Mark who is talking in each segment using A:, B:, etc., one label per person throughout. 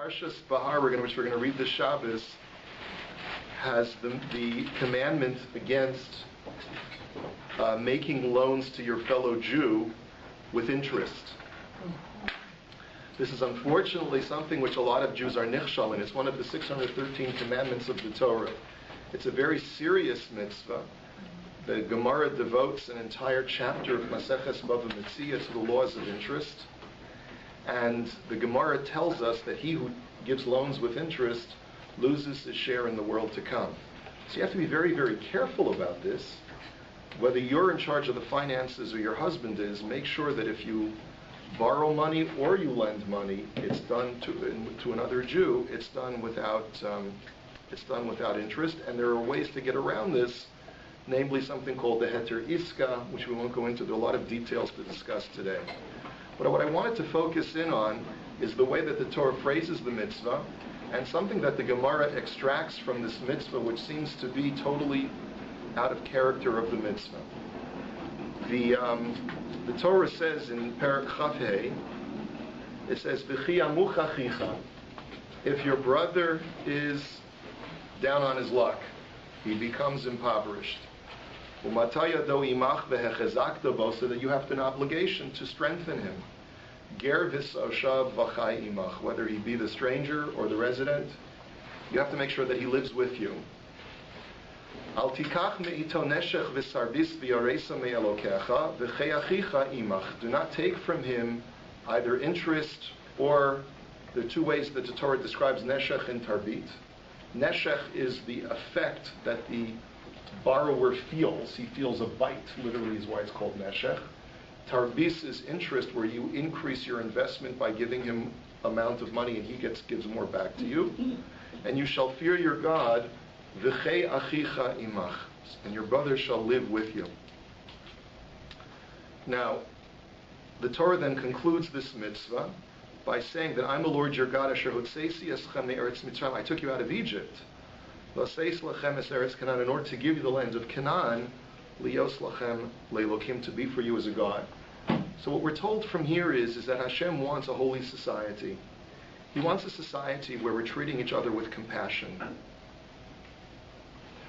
A: Parshas Behar, which we're going to read this Shabbos, has the commandment against making loans to your fellow Jew with interest. This is unfortunately something which a lot of Jews are nichshal in. It's one of the 613 commandments of the Torah. It's a very serious mitzvah. The Gemara devotes an entire chapter of Maseches Bava Metzia to the laws of interest. And the Gemara tells us that he who gives loans with interest loses his share in the world to come. So you have to be very, very careful about this. Whether you're in charge of the finances or your husband is, make sure that if you borrow money or you lend money, it's done to another Jew. It's done without interest, and there are ways to get around this, namely something called the heter iska, which we won't go into. There are a lot of details to discuss today. But what I wanted to focus in on is the way that the Torah phrases the mitzvah, and something that the Gemara extracts from this mitzvah, which seems to be totally out of character of the mitzvah. The Torah says in Perek Chaf-Hei, it says, "V'chi amuch achicha," if your brother is down on his luck, he becomes impoverished. U'matay yado imach v'hechezakta bo, so that you have an obligation to strengthen him. Ger v'soshav v'chai imach, whether he be the stranger or the resident, you have to make sure that he lives with you. Al tikach me'ito neshech v'sarbis v'yoresa me'elokecha v'chei achicha imach. Do not take from him either interest or the two ways that the Torah describes neshech and tarbit. Neshech is the effect that the borrower feels. He feels a bite, literally is why it's called neshech. Tarbis is interest, where you increase your investment by giving him amount of money and he gives more back to you. And you shall fear your God, v'chei achicha imach, and your brother shall live with you. Now, the Torah then concludes this mitzvah by saying that I'm the Lord your God, asher hotzeisi eschem me'eretz Mitzrayim. I took you out of Egypt. L'seis lachem es eretz Canaan, in order to give you the land of Canaan, lios lachem le'elokim, to be for you as a God. So what we're told from here is that Hashem wants a holy society. He wants a society where we're treating each other with compassion.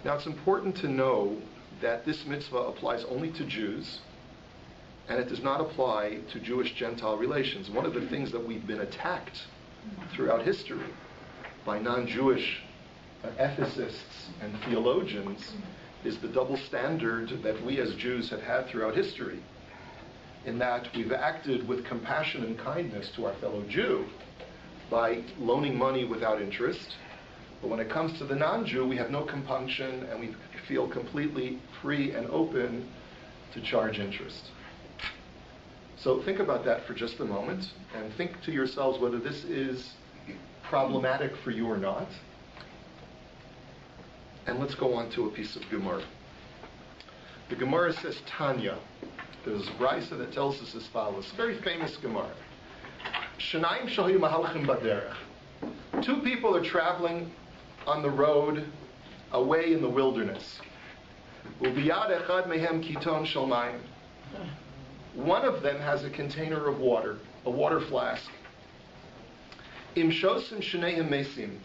A: Now it's important to know that this mitzvah applies only to Jews, and it does not apply to Jewish-Gentile relations. One of the things that we've been attacked throughout history by non-Jewish ethicists and theologians is the double standard that we as Jews have had throughout history, in that we've acted with compassion and kindness to our fellow Jew by loaning money without interest, but when it comes to the non-Jew, we have no compunction and we feel completely free and open to charge interest. So think about that for just a moment, and think to yourselves whether this is problematic for you or not. And let's go on to a piece of Gemara. The Gemara says Tanya. There's a brisa that tells us as follows. A very famous Gemara. Shnayim shahayu mahalchim baderech. Two people are traveling on the road away in the wilderness. Ubiyad echad mehem kiton shel mayim. One of them has a container of water, a water flask. Im shosim shneihem mesim.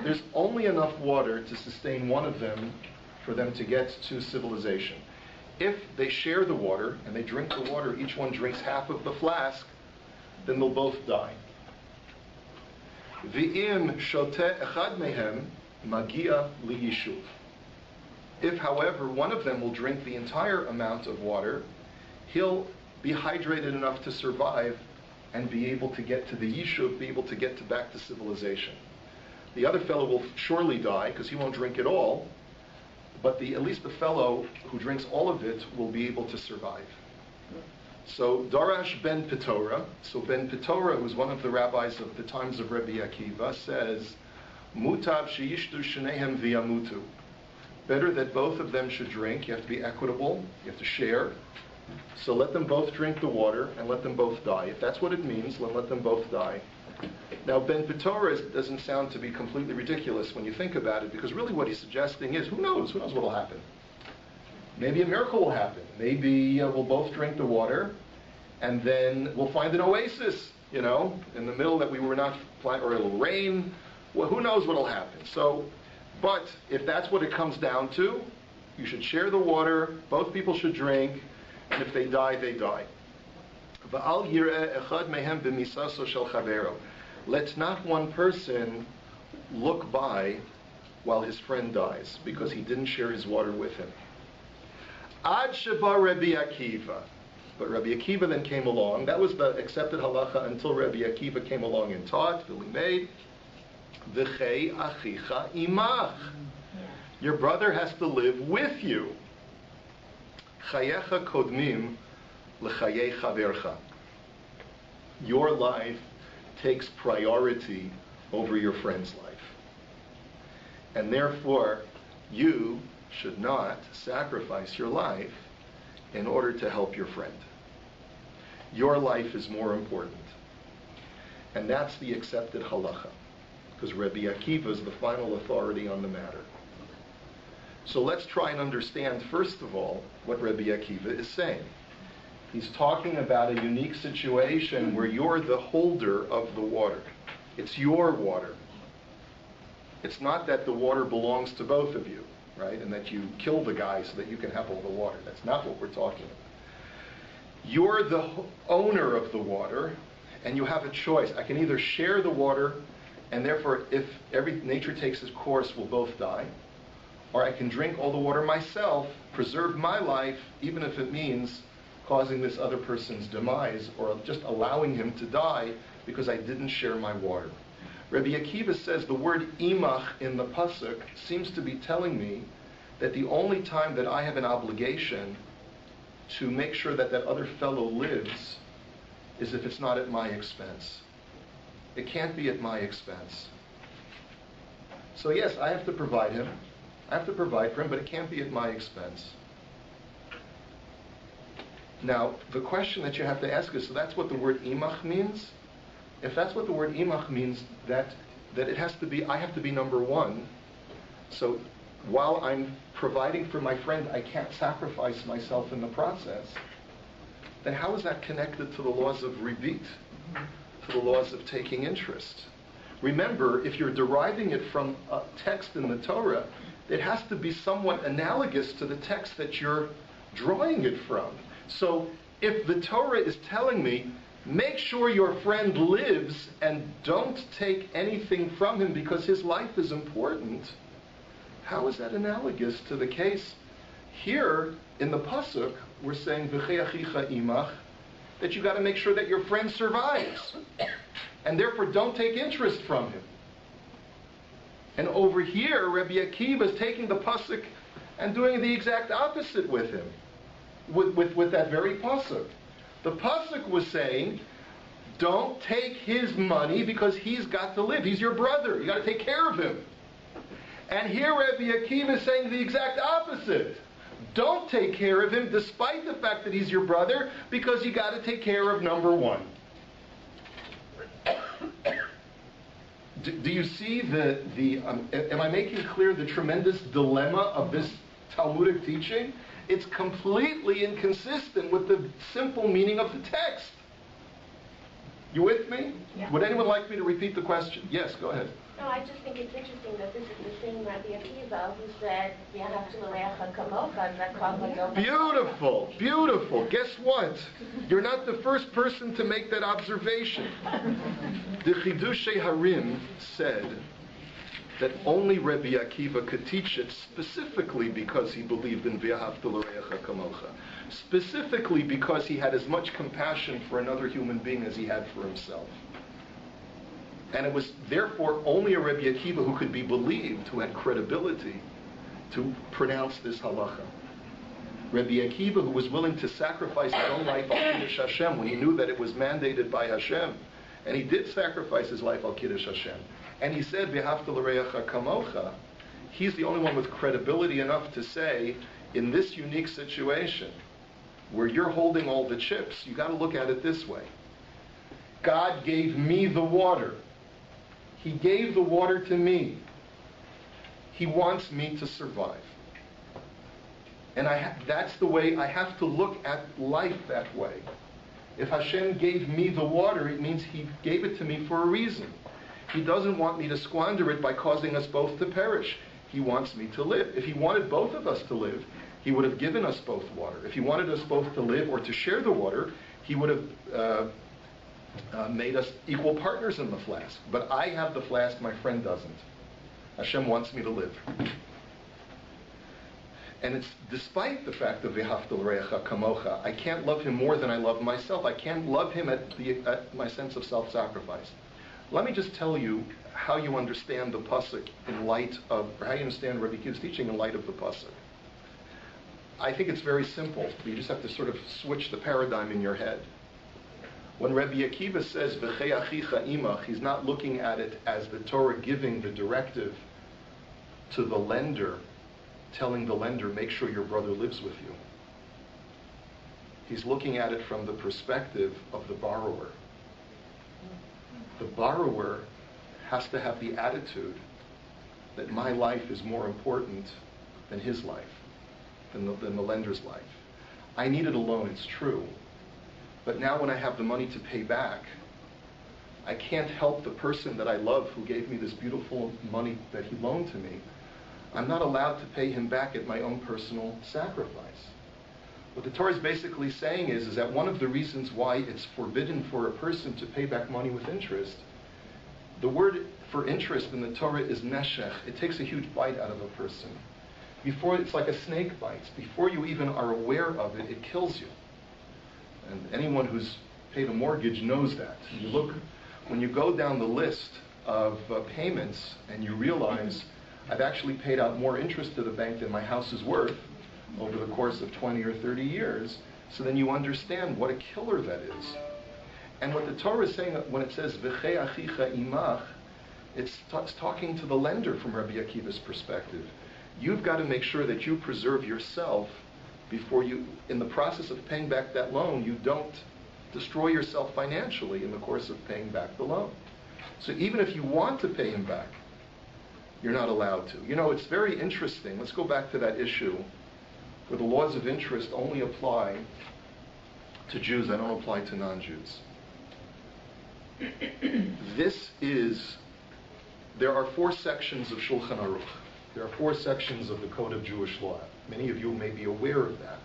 A: There's only enough water to sustain one of them for them to get to civilization. If they share the water and they drink the water, each one drinks half of the flask, then they'll both die. V'im shoteh echad mehem magia liyishuv. If, however, one of them will drink the entire amount of water, he'll be hydrated enough to survive and be able to get to the yishuv, be able to get back to civilization. The other fellow will surely die because he won't drink it all, but at least the fellow who drinks all of it will be able to survive. So Darash ben Petora, Ben Petora, who's one of the rabbis of the times of Rabbi Akiva, says, Mutav sheyishtu shnehem v'yamutu. Better that both of them should drink. You have to be equitable. You have to share. So let them both drink the water and let them both die. If that's what it means, then let them both die. Now, Ben Petora doesn't sound to be completely ridiculous when you think about it, because really what he's suggesting is, who knows what will happen. Maybe a miracle will happen. Maybe we'll both drink the water, and then we'll find an oasis, in the middle that we were not or it'll rain. Well, who knows what'll happen? So, but if that's what it comes down to, you should share the water, both people should drink, and if they die, they die. Let not one person look by while his friend dies, because he didn't share his water with him. Ad sheba Rabbi Akiva. But Rabbi Akiva then came along. That was the accepted halacha until Rabbi Akiva came along and taught, made. V'chei achicha imach. Your brother has to live with you. Chayecha kodmim l'chayei chavercha. Your life takes priority over your friend's life. And therefore, you should not sacrifice your life in order to help your friend. Your life is more important. And that's the accepted halacha, because Rabbi Akiva is the final authority on the matter. So let's try and understand, first of all, what Rabbi Akiva is saying. He's talking about a unique situation where you're the holder of the water. It's your water. It's not that the water belongs to both of you, right? And that you kill the guy so that you can have all the water. That's not what we're talking about. You're the owner of the water, and you have a choice. I can either share the water, and therefore if nature takes its course, we'll both die. Or I can drink all the water myself, preserve my life, even if it means causing this other person's demise, or just allowing him to die because I didn't share my water. Rabbi Akiva says the word imach in the pasuk seems to be telling me that the only time that I have an obligation to make sure that that other fellow lives is if it's not at my expense. It can't be at my expense. So yes, I have to provide him. I have to provide for him, but it can't be at my expense. Now, the question that you have to ask is, so that's what the word imach means? If that's what the word imach means, that it has to be, I have to be number one. So while I'm providing for my friend, I can't sacrifice myself in the process. Then how is that connected to the laws of ribit, to the laws of taking interest? Remember, if you're deriving it from a text in the Torah, it has to be somewhat analogous to the text that you're drawing it from. So if the Torah is telling me, make sure your friend lives and don't take anything from him because his life is important, how is that analogous to the case here in the pasuk? We're saying v'chei achicha imach, that you got to make sure that your friend survives, and therefore don't take interest from him. And over here, Rabbi Akiva is taking the pasuk and doing the exact opposite with him, with that very pasuk. The pasuk was saying, don't take his money because he's got to live. He's your brother. You got to take care of him. And here Rabbi Akiva is saying the exact opposite. Don't take care of him despite the fact that he's your brother, because you got to take care of number one. Do you see am I making clear the tremendous dilemma of this Talmudic teaching? It's completely inconsistent with the simple meaning of the text. You with me?
B: Yeah.
A: Would anyone like me to repeat the question? Yes, go ahead.
B: No, I just think it's interesting that this is the same Rabbi Akiva who said,
A: Beautiful, beautiful. Guess what? You're not the first person to make that observation. The Chidushei Harim said that only Rabbi Akiva could teach it specifically because he believed in V'ahavta l'reacha kamocha. Specifically because he had as much compassion for another human being as he had for himself. And it was therefore only a Rabbi Akiva who could be believed, who had credibility, to pronounce this halacha. Rabbi Akiva, who was willing to sacrifice his own life al Kiddush Hashem when he knew that it was mandated by Hashem, and he did sacrifice his life al Kiddush Hashem. And he said, V'ahavta l'reacha kamocha. He's the only one with credibility enough to say, in this unique situation, where you're holding all the chips, you got to look at it this way. God gave me the water. He gave the water to me. He wants me to survive. And that's the way I have to look at life that way. If Hashem gave me the water, it means He gave it to me for a reason. He doesn't want me to squander it by causing us both to perish. He wants me to live. If he wanted both of us to live, he would have given us both water. If he wanted us both to live or to share the water, he would have made us equal partners in the flask. But I have the flask, my friend doesn't. Hashem wants me to live. And it's despite the fact of V'haftal Re'echa Kamocha, I can't love him more than I love myself. I can't love him at my sense of self-sacrifice. Let me just tell you how you understand the pasuk in light of, or how you understand Rabbi Akiva's teaching in light of the pasuk. I think it's very simple. You just have to sort of switch the paradigm in your head. When Rabbi Akiva says V'chei achicha imach, he's not looking at it as the Torah giving the directive to the lender, telling the lender, make sure your brother lives with you. He's looking at it from the perspective of the borrower. The borrower has to have the attitude that my life is more important than his life, than the lender's life. I needed a loan, it's true. But now when I have the money to pay back, I can't help the person that I love who gave me this beautiful money that he loaned to me. I'm not allowed to pay him back at my own personal sacrifice. What the Torah is basically saying is that one of the reasons why it's forbidden for a person to pay back money with interest, the word for interest in the Torah is neshech. It takes a huge bite out of a person. It's like a snake bites. Before you even are aware of it, it kills you. And anyone who's paid a mortgage knows that. When you go down the list of payments and you realize I've actually paid out more interest to the bank than my house is worth over the course of 20 or 30 years, so then you understand what a killer that is. And what the Torah is saying when it says V'chei achicha imach, it's talking to the lender from Rabbi Akiva's perspective. You've got to make sure that you preserve yourself before you, in the process of paying back that loan, you don't destroy yourself financially in the course of paying back the loan. So even if you want to pay him back, you're not allowed to. You know, it's very interesting. Let's go back to that issue where the laws of interest only apply to Jews, they don't apply to non-Jews. There are 4 sections of Shulchan Aruch. There are 4 sections of the Code of Jewish Law. Many of you may be aware of that.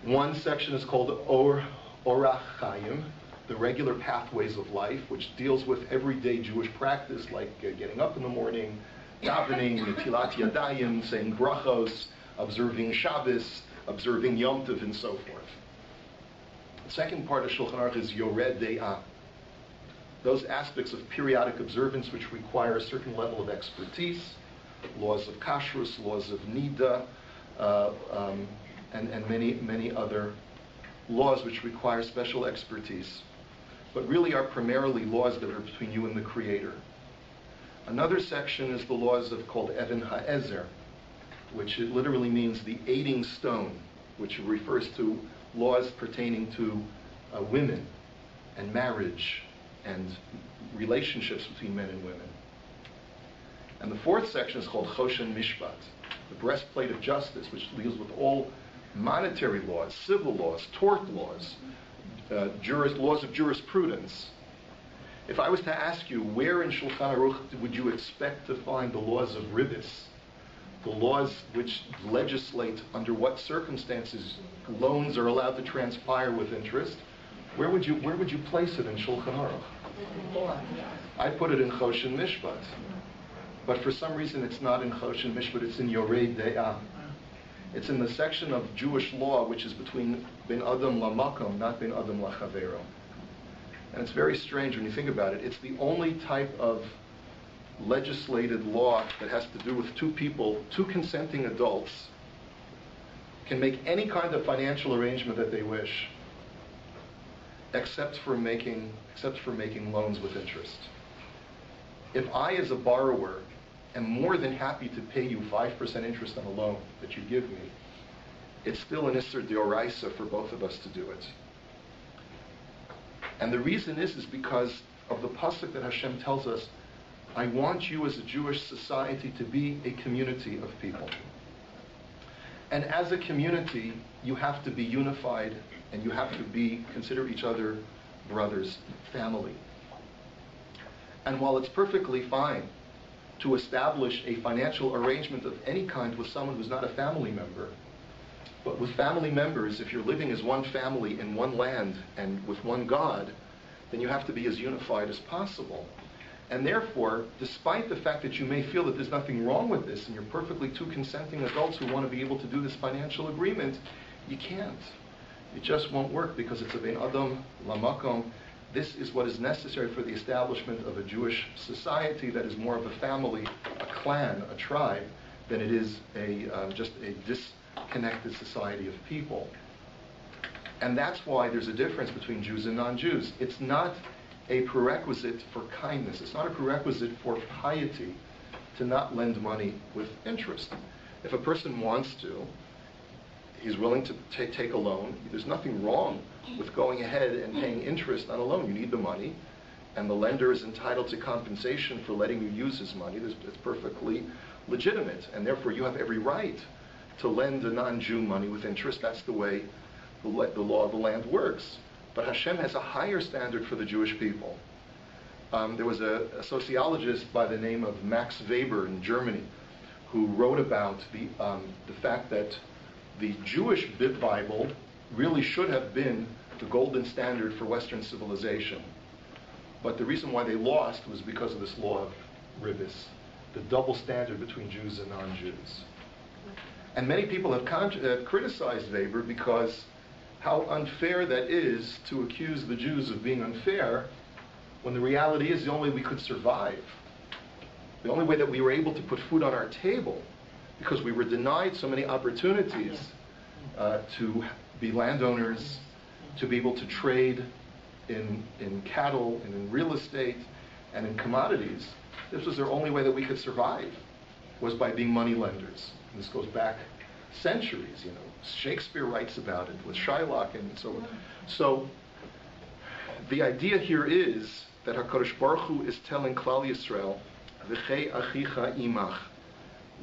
A: One section is called Orach Chaim, the regular pathways of life, which deals with everyday Jewish practice, like getting up in the morning, davening, Netilat Yadayim, saying brachos, observing Shabbos, observing Yom Tov, and so forth. The second part of Shulchan Aruch is Yored De'ah, those aspects of periodic observance which require a certain level of expertise, laws of kashrus, laws of nida, and many other laws which require special expertise, but really are primarily laws that are between you and the Creator. Another section is the laws called Even HaEzer, which it literally means the aiding stone, which refers to laws pertaining to women and marriage and relationships between men and women. And the 4th section is called Choshen Mishpat, the breastplate of justice, which deals with all monetary laws, civil laws, tort laws, laws of jurisprudence. If I was to ask you, where in Shulchan Aruch would you expect to find the laws of Ribis, the laws which legislate under what circumstances loans are allowed to transpire with interest, where would you place it in Shulchan Aruch? I'd put it in Choshen Mishpat. But for some reason it's not in Choshen Mishpat, it's in Yorei De'ah. It's in the section of Jewish law which is between Ben Adam LaMakom, not Ben Adam LaChavero. And it's very strange when you think about it. It's the only type of legislated law that has to do with 2 people, 2 consenting adults, can make any kind of financial arrangement that they wish, except for making loans with interest. If I, as a borrower, am more than happy to pay you 5% interest on a loan that you give me, it's still an Isser D'Oraisa for both of us to do it. And the reason is because of the pasuk that Hashem tells us, I want you as a Jewish society to be a community of people. And as a community, you have to be unified and you have to consider each other brothers, family. And while it's perfectly fine to establish a financial arrangement of any kind with someone who's not a family member, but with family members, if you're living as one family in one land and with one God, then you have to be as unified as possible. And therefore, despite the fact that you may feel that there's nothing wrong with this, and you're perfectly two consenting adults who want to be able to do this financial agreement, you can't. It just won't work because it's a bein adam lamakom. This is what is necessary for the establishment of a Jewish society that is more of a family, a clan, a tribe, than it is just a disconnected society of people. And that's why there's a difference between Jews and non-Jews. It's not a prerequisite for kindness. It's not a prerequisite for piety to not lend money with interest. If a person wants to, he's willing to take a loan. There's nothing wrong with going ahead and paying interest on a loan. You need the money, and the lender is entitled to compensation for letting you use his money. It's perfectly legitimate, and therefore you have every right to lend a non-Jew money with interest. That's the way the law of the land works. But Hashem has a higher standard for the Jewish people. There was a sociologist by the name of Max Weber in Germany who wrote about the fact that the Jewish Bible really should have been the golden standard for Western civilization. But the reason why they lost was because of this law of ribis, the double standard between Jews and non-Jews. And many people have criticized Weber because how unfair that is to accuse the Jews of being unfair when the reality is the only way we could survive, the only way that we were able to put food on our table, because we were denied so many opportunities to be landowners, to be able to trade in cattle and in real estate and in commodities. This was the only way that we could survive, was by being money lenders. And this goes back centuries, Shakespeare writes about it with Shylock and so on. So the idea here is that HaKadosh Baruch Hu is telling Klal Yisrael, V'chei achicha imach.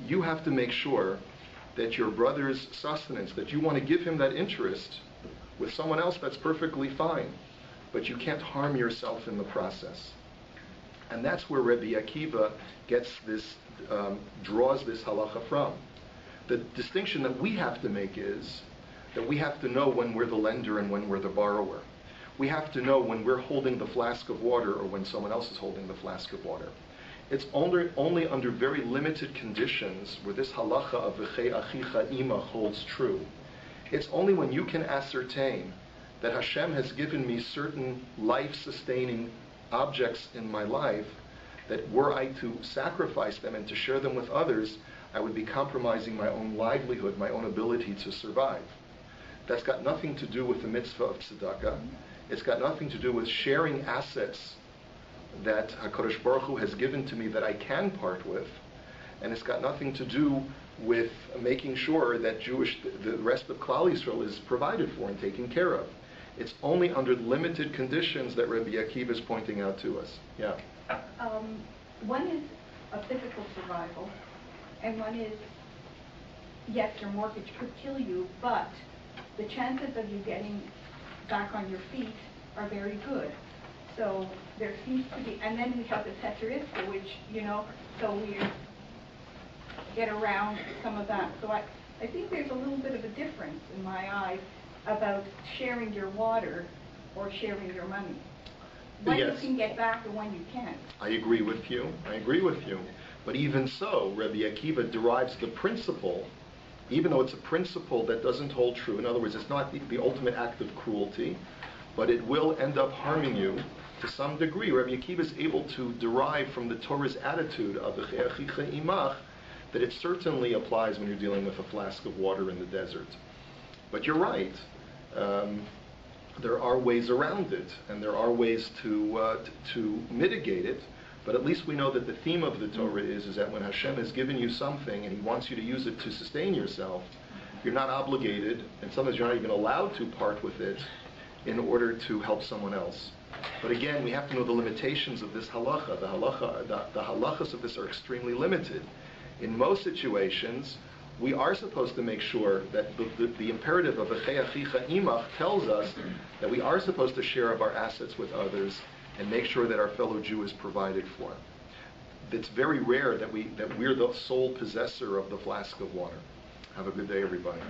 A: You have to make sure that your brother's sustenance, that you want to give him that interest with someone else, that's perfectly fine. But you can't harm yourself in the process. And that's where Rabbi Akiva gets this, draws this halacha from. The distinction that we have to make is that we have to know when we're the lender and when we're the borrower. We have to know when we're holding the flask of water or when someone else is holding the flask of water. It's only under very limited conditions where this halacha of v'chei achicha ima holds true. It's only when you can ascertain that Hashem has given me certain life-sustaining objects in my life that were I to sacrifice them and to share them with others, I would be compromising my own livelihood, my own ability to survive. That's got nothing to do with the mitzvah of tzedakah. It's got nothing to do with sharing assets that HaKadosh Baruch Hu has given to me that I can part with. And it's got nothing to do with making sure that the rest of Klal Yisrael is provided for and taken care of. It's only under limited conditions that Rabbi Akiva is pointing out to us. Yeah.
C: One is a physical survival, and one is, yes, your mortgage could kill you, but the chances of you getting back on your feet are very good. So there seems to be, and then we have the Teteriska, which, so we get around some of that. So I think there's a little bit of a difference in my eyes about sharing your water or sharing your money. When
A: Yes.
C: you can get back and when you can't.
A: I agree with you. But even so, Rabbi Akiva derives the principle, even though it's a principle that doesn't hold true. In other words, it's not the ultimate act of cruelty, but it will end up harming you to some degree. Rabbi Akiva is able to derive from the Torah's attitude of v'chei achicha imach that it certainly applies when you're dealing with a flask of water in the desert. But you're right. There are ways around it, and there are ways to mitigate it. But at least we know that the theme of the Torah is that when Hashem has given you something and He wants you to use it to sustain yourself, you're not obligated, and sometimes you're not even allowed to part with it in order to help someone else. But again, we have to know the limitations of this halacha. The halachas of this are extremely limited. In most situations, we are supposed to make sure that the imperative of v'chei achicha imach tells us that we are supposed to share of our assets with others, and make sure that our fellow Jew is provided for. It's very rare that we're the sole possessor of the flask of water. Have a good day, everybody.